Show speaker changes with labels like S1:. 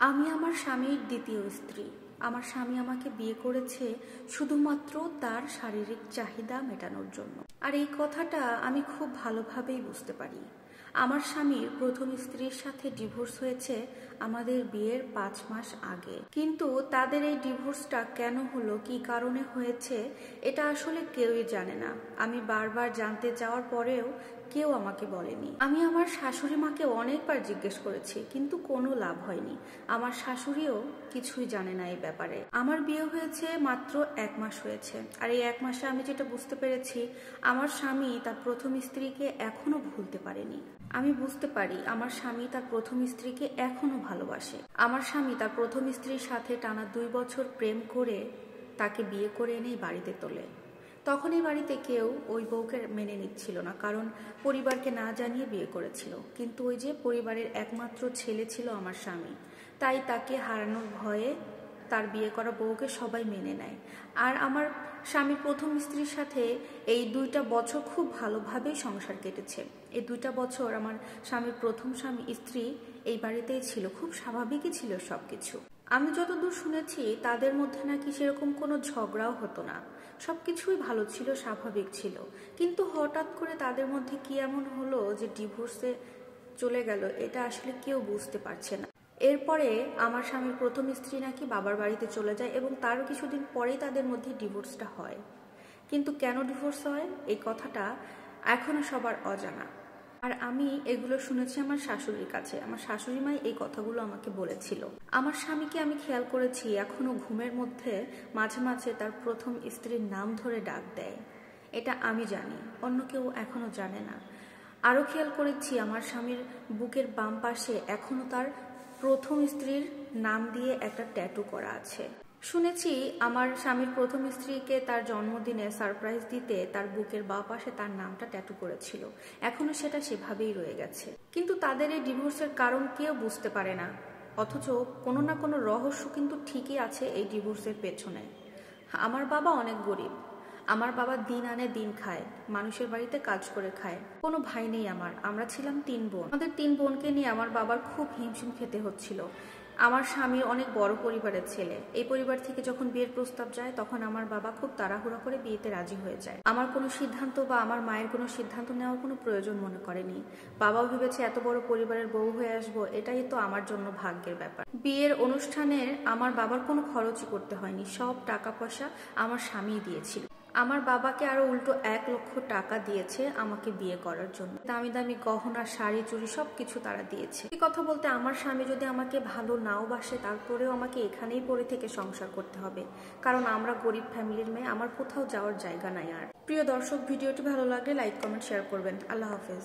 S1: আমি আমার স্বামীর দ্বিতীয় স্ত্রী। আমার স্বামী আমাকে বিয়ে করেছে শুধুমাত্র তার শারীরিক চাহিদা মেটানোর জন্য। আর এই কথাটা আমি খুব ভালোভাবেই বুঝতে পারি। আমার স্বামীর প্রথম স্ত্রীর সাথে ডিভোর্স হয়েছে আমাদের বিয়ের 5 মাস আগে, কিন্তু তাদের এই ডিভোর্সটা কেন হলো, কি কারণে হয়েছে, এটা আসলে কেউই জানে না। আমি বারবার জানতে চাওয়ার পরেও কেউ আমাকে বলেনি। আমি আমার শাশুড়ি মাকে অনেকবার জিজ্ঞেস করেছি, কিন্তু কোনো লাভ হয়নি। আমার শাশুড়িও কিছুই জানে না এই ব্যাপারে। আমার বিয়ে হয়েছে মাত্র 1 মাস হয়েছে, আর এই 1 মাসে আমি যেটা বুঝতে পেরেছি, আমার স্বামী তার প্রথম স্ত্রীকে এখনো ভুলতে পারেনি। আমি বুঝতে পারি আমার স্বামী তার প্রথম স্ত্রীকে এখনো ভালোবাসে। আমার স্বামী তার প্রথম স্ত্রীর সাথে টানা 2 বছর প্রেম করে তাকে বিয়ে করে এনেই বাড়িতে তোলে। তখন এই বাড়িতে কেউ ওই বউকে মেনে নিচ্ছিল না, কারণ পরিবারকে না জানিয়ে বিয়ে করেছিল। কিন্তু ওই যে পরিবারের একমাত্র ছেলে ছিল আমার স্বামী, তাই তাকে হারানোর ভয়ে তার বিয়ে করা বউকে সবাই মেনে নেয়। আর আমার স্বামীর প্রথম স্ত্রীর সাথে এই 2টা বছর খুব ভালোভাবেই সংসার কেটেছে। এই 2টা বছর আমার স্বামীর প্রথম স্ত্রী এই বাড়িতেই ছিল, খুব স্বাভাবিকই ছিল সবকিছু। আমি যতদূর শুনেছি তাদের মধ্যে নাকি সেরকম কোনো ঝগড়াও হতো না, সবকিছুই ভালো ছিল, স্বাভাবিক ছিল। কিন্তু হঠাৎ করে তাদের মধ্যে কি এমন হলো যে ডিভোর্সে চলে গেল, এটা আসলে কেউ বুঝতে পারছে না। এরপরে আমার স্বামীর প্রথম স্ত্রী নাকি বাবার বাড়িতে চলে যায় এবং তারও কিছুদিন পরেই তাদের মধ্যে ডিভোর্সটা হয়। কিন্তু কেন ডিভোর্স হয় এই কথাটা এখনো সবার অজানা। আর আমি এগুলো শুনেছি আমার শাশুড়ির কাছে। আমার শাশুড়ি মাই এই কথাগুলো আমাকে বলেছিল। আমার স্বামীকে আমি খেয়াল করেছি এখনো ঘুমের মধ্যে মাঝে মাঝে তার প্রথম স্ত্রীর নাম ধরে ডাক দেয়। এটা আমি জানি, অন্য কেউ এখনো জানে না। আরও খেয়াল করেছি আমার স্বামীর বুকের বাম পাশে এখনো তার প্রথম স্ত্রীর নাম দিয়ে একটা ট্যাটু করা আছে। শুনেছি আমার স্বামীর প্রথম স্ত্রীকে তার জন্মদিনে সারপ্রাইজ দিতে তার বুকের বাঁ পাশে তার নামটা ট্যাটু করেছিল। এখনো সেটা সেভাবেই রয়ে গেছে। কিন্তু তাদের এই ডিভোর্সের কারণ কেউ বুঝতে পারে না, অথচ কোনো না কোনো রহস্য কিন্তু ঠিকই আছে এই ডিভোর্সের পেছনে। আমার বাবা অনেক গরিব। আমার বাবা দিন আনে দিন খায়, মানুষের বাড়িতে কাজ করে খায়। কোনো ভাই নেই আমার, আমরা ছিলাম 3 বোন। আমাদের 3 বোনকে নিয়ে আমার বাবার খুব হিমশিম খেতে হচ্ছিল। আমার স্বামী অনেক বড় পরিবারের ছেলে। এই পরিবার থেকে যখন বিয়ের প্রস্তাব যায় তখন আমার বাবা খুব তাড়াহুড়া করে বিয়েতে রাজি হয়ে যায়। আমার কোনো সিদ্ধান্ত বা আমার মায়ের কোনো সিদ্ধান্ত নেওয়ার কোনো প্রয়োজন মনে করেনি। বাবাও ভেবেছে এত বড় পরিবারের বউ হয়ে আসবো, এটাই তো আমার জন্য ভাগ্যের ব্যাপার। বিয়ের অনুষ্ঠানের আমার বাবার কোনো খরচই করতে হয়নি, সব টাকা পয়সা আমার স্বামীই দিয়েছিল। আমার বাবাকে আরো উল্টো 1 লক্ষ টাকা দিয়েছে আমাকে বিয়ে করার জন্য। দামি দামি গহনা, শাড়ি, চুড়ি সবকিছু তারা দিয়েছে। এই কথা বলতে আমার স্বামী যদি আমাকে ভালো নাও বাসে, তারপরেও আমাকে এখানেই পড়ে থেকে সংসার করতে হবে, কারণ আমরা গরিব ফ্যামিলির মেয়ে, আমার কোথাও যাওয়ার জায়গা নাই। আর প্রিয় দর্শক, ভিডিওটি ভালো লাগলে লাইক, কমেন্ট, শেয়ার করবেন। আল্লাহ হাফেজ।